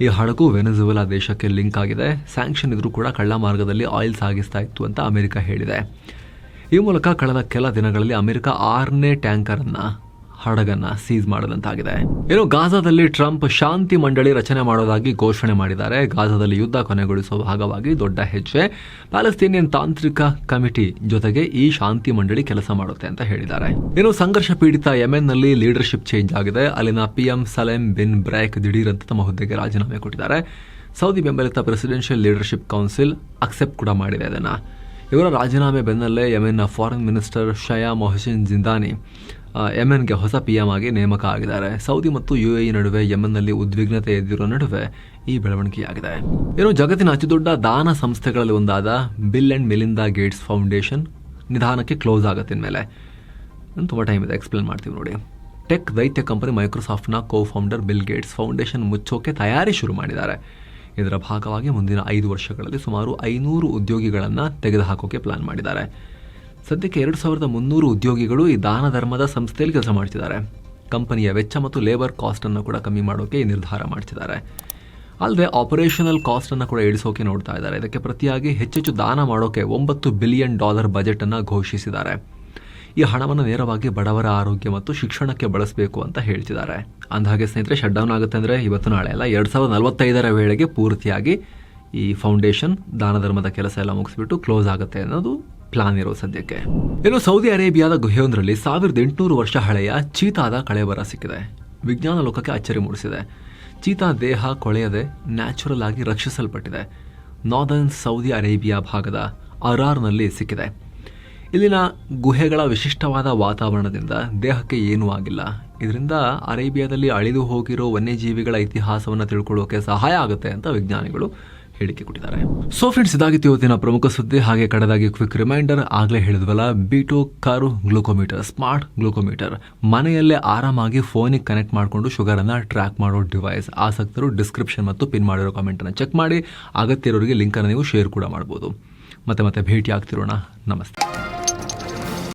ಈ ಹಡಗು ವೆನೆಜುವೆಲಾ ದೇಶಕ್ಕೆ ಲಿಂಕ್ ಆಗಿದೆ. ಸ್ಯಾಂಕ್ಷನ್ ಇದ್ರೂ ಕೂಡ ಕಳ್ಳ ಮಾರ್ಗದಲ್ಲಿ ಆಯಿಲ್ ಸಾಗಿಸ್ತಾ ಇತ್ತು ಅಂತ ಅಮೆರಿಕ ಹೇಳಿದೆ. ಈ ಮೂಲಕ ಕಳೆದ ಕೆಲ ದಿನಗಳಲ್ಲಿ ಅಮೆರಿಕ 6ನೇ ಟ್ಯಾಂಕರ್ ಹಡಗನ್ನ ಸೀಸ್ ಮಾಡದಂತಾಗಿದೆ. ಇನ್ನು ಗಾಜಾದಲ್ಲಿ ಟ್ರಂಪ್ ಶಾಂತಿ ಮಂಡಳಿ ರಚನೆ ಮಾಡೋದಾಗಿ ಘೋಷಣೆ ಮಾಡಿದ್ದಾರೆ. ಗಾಜಾದಲ್ಲಿ ಯುದ್ಧ ಕೊನೆಗೊಳಿಸುವ ಭಾಗವಾಗಿ ದೊಡ್ಡ ಹೆಜ್ಜೆ. ಪ್ಯಾಲೆಸ್ತೀನಿಯನ್ ತಾಂತ್ರಿಕ ಕಮಿಟಿ ಜೊತೆಗೆ ಈ ಶಾಂತಿ ಮಂಡಳಿ ಕೆಲಸ ಮಾಡುತ್ತೆ ಅಂತ ಹೇಳಿದ್ದಾರೆ. ಇನ್ನು ಸಂಘರ್ಷ ಪೀಡಿತ ಯೆಮೆನ್ನಲ್ಲಿ ಲೀಡರ್ಶಿಪ್ ಚೇಂಜ್ ಆಗಿದೆ. ಅಲ್ಲಿನ PM ಸಲೆಮ್ ಬಿನ್ ಬ್ರೇಕ್ ದಿಢೀರಂತ ತಮ್ಮ ಹುದ್ದೆಗೆ ರಾಜೀನಾಮೆ ಕೊಟ್ಟಿದ್ದಾರೆ. ಸೌದಿ ಬೆಂಬಲಿತ ಪ್ರೆಸಿಡೆನ್ಷಿಯಲ್ ಲೀಡರ್ಶಿಪ್ ಕೌನ್ಸಿಲ್ ಅಕ್ಸೆಪ್ಟ್ ಕೂಡ ಮಾಡಿದೆ ಅದನ್ನ. ಇವರ ರಾಜೀನಾಮೆ ಬೆನ್ನಲ್ಲೇ ಯೆಮೆನ್ನ ಫಾರಿನ್ ಮಿನಿಸ್ಟರ್ ಶಯಾ ಮೊಹಸಿನ್ ಜಿಂದಾನಿ ಯೆಮೆನ್ಗೆ ಹೊಸ PM ಆಗಿ ನೇಮಕ ಆಗಿದ್ದಾರೆ. ಸೌದಿ ಮತ್ತು UAE ನಡುವೆ ಯೆಮೆನ್ನಲ್ಲಿ ಉದ್ವಿಗ್ನತೆ ಎದ್ದಿರೋ ನಡುವೆ ಈ ಬೆಳವಣಿಗೆಯಾಗಿದೆ. ಇನ್ನು ಜಗತ್ತಿನ ಅತಿದೊಡ್ಡ ದಾನ ಸಂಸ್ಥೆಗಳಲ್ಲಿ ಒಂದಾದ bill and Melinda Gates foundation ನಿಧಾನಕ್ಕೆ ಕ್ಲೋಸ್ ಆಗುತ್ತೆ ಇನ್ಮೇಲೆ. ತುಂಬ ಟೈಮ್ ಇದೆ, ಎಕ್ಸ್ಪ್ಲೇನ್ ಮಾಡ್ತೀವಿ ನೋಡಿ. ಟೆಕ್ ದೈತ್ಯ ಕಂಪನಿ ಮೈಕ್ರೋಸಾಫ್ಟ್ನ ಕೋ-ಫೌಂಡರ್ ಬಿಲ್ ಗೇಟ್ಸ್ ಫೌಂಡೇಶನ್ ಮುಚ್ಚೋಕೆ ತಯಾರಿ ಶುರು ಮಾಡಿದ್ದಾರೆ. ಇದರ ಭಾಗವಾಗಿ ಮುಂದಿನ 5 ವರ್ಷಗಳಲ್ಲಿ ಸುಮಾರು 500 ಉದ್ಯೋಗಿಗಳನ್ನು ತೆಗೆದುಹಾಕೋಕೆ ಪ್ಲಾನ್ ಮಾಡಿದ್ದಾರೆ. ಸದ್ಯಕ್ಕೆ 2300 ಉದ್ಯೋಗಿಗಳು ಈ ದಾನ ಧರ್ಮದ ಸಂಸ್ಥೆಯಲ್ಲಿ ಕೆಲಸ ಮಾಡ್ತಿದ್ದಾರೆ. ಕಂಪನಿಯ ವೆಚ್ಚ ಮತ್ತು ಲೇಬರ್ ಕಾಸ್ಟ್ ಅನ್ನು ಕೂಡ ಕಮ್ಮಿ ಮಾಡೋಕೆ ಈ ನಿರ್ಧಾರ ಮಾಡ್ತಿದ್ದಾರೆ. ಅಲ್ಲದೆ ಆಪರೇಷನಲ್ ಕಾಸ್ಟ್ ಅನ್ನು ಕೂಡ ಇಳಿಸೋಕೆ ನೋಡ್ತಾ ಇದ್ದಾರೆ. ಇದಕ್ಕೆ ಪ್ರತಿಯಾಗಿ ಹೆಚ್ಚೆಚ್ಚು ದಾನ ಮಾಡೋಕೆ $9 ಬಿಲಿಯನ್ ಬಜೆಟ್ ಅನ್ನು ಘೋಷಿಸಿದ್ದಾರೆ. ಈ ಹಣವನ್ನು ನೇರವಾಗಿ ಬಡವರ ಆರೋಗ್ಯ ಮತ್ತು ಶಿಕ್ಷಣಕ್ಕೆ ಬಳಸಬೇಕು ಅಂತ ಹೇಳ್ತಿದ್ದಾರೆ. ಅಂದಹಾಗೆ ಸ್ನೇಹಿತರೆ, ಶಟ್ ಡೌನ್ ಆಗುತ್ತೆ ಅಂದರೆ ಇವತ್ತು ನಾಳೆ ಅಲ್ಲ, 2045ರ ವೇಳೆಗೆ ಪೂರ್ತಿಯಾಗಿ ಈ ಫೌಂಡೇಶನ್ ದಾನ ಧರ್ಮದ ಕೆಲಸ ಎಲ್ಲ ಮುಗಿಸ್ಬಿಟ್ಟು ಕ್ಲೋಸ್ ಆಗುತ್ತೆ ಅನ್ನೋದು ಪ್ಲಾನ್ ಇರೋ ಸದ್ಯಕ್ಕೆ. ಇನ್ನು ಸೌದಿ ಅರೇಬಿಯಾದ ಗುಹೆಯೊಂದರಲ್ಲಿ 1800 ವರ್ಷ ಹಳೆಯ ಚೀತಾದ ಕಳೆಬರ ಸಿಕ್ಕಿದೆ. ವಿಜ್ಞಾನ ಲೋಕಕ್ಕೆ ಅಚ್ಚರಿ ಮೂಡಿಸಿದೆ. ಚೀತಾ ದೇಹ ಕೊಳೆಯದೆ ನ್ಯಾಚುರಲ್ ಆಗಿ ರಕ್ಷಿಸಲ್ಪಟ್ಟಿದೆ. ನಾರ್ದರ್ನ್ ಸೌದಿ ಅರೇಬಿಯಾ ಭಾಗದ ಅರಾರ್ನಲ್ಲಿ ಸಿಕ್ಕಿದೆ. ಇಲ್ಲಿನ ಗುಹೆಗಳ ವಿಶಿಷ್ಟವಾದ ವಾತಾವರಣದಿಂದ ದೇಹಕ್ಕೆ ಏನೂ ಆಗಿಲ್ಲ. ಇದರಿಂದ ಅರೇಬಿಯಾದಲ್ಲಿ ಅಳಿದು ಹೋಗಿರೋ ವನ್ಯಜೀವಿಗಳ ಇತಿಹಾಸವನ್ನು ತಿಳ್ಕೊಳ್ಳೋಕೆ ಸಹಾಯ ಆಗುತ್ತೆ ಅಂತ ವಿಜ್ಞಾನಿಗಳು ಹೇಳಿಕೆ ಕೊಟ್ಟಿದ್ದಾರೆ. ಸೊ ಫ್ರೆಂಡ್ಸ್, ಇದಾಗಿತ್ತು ಇವತ್ತಿನ ಪ್ರಮುಖ ಸುದ್ದಿ. ಹಾಗೆ ಕಡೆದಾಗಿ ಕ್ವಿಕ್ ರಿಮೈಂಡರ್, ಆಗಲೇ ಹೇಳಿದ್ವಲ್ಲ, ಬೀಟೋ ಕಾರು ಗ್ಲೂಕೋಮೀಟರ್, ಸ್ಮಾರ್ಟ್ ಗ್ಲೂಕೋಮೀಟರ್, ಮನೆಯಲ್ಲೇ ಆರಾಮಾಗಿ ಫೋನಿಗೆ ಕನೆಕ್ಟ್ ಮಾಡಿಕೊಂಡು ಶುಗರ್ ಅನ್ನ ಟ್ರ್ಯಾಕ್ ಮಾಡೋ ಡಿವೈಸ್. ಆಸಕ್ತರು ಡಿಸ್ಕ್ರಿಪ್ಷನ್ ಮತ್ತು ಪಿನ್ ಮಾಡಿರೋ ಕಾಮೆಂಟ್ ಅನ್ನು ಚೆಕ್ ಮಾಡಿ. ಅಗತ್ಯ ಇರೋರಿಗೆ ಲಿಂಕ್ ಅನ್ನು ನೀವು ಶೇರ್ ಕೂಡ ಮಾಡಬಹುದು. ಮತ್ತೆ ಭೇಟಿ ಆಗ್ತಿರೋಣ. ನಮಸ್ತೆ.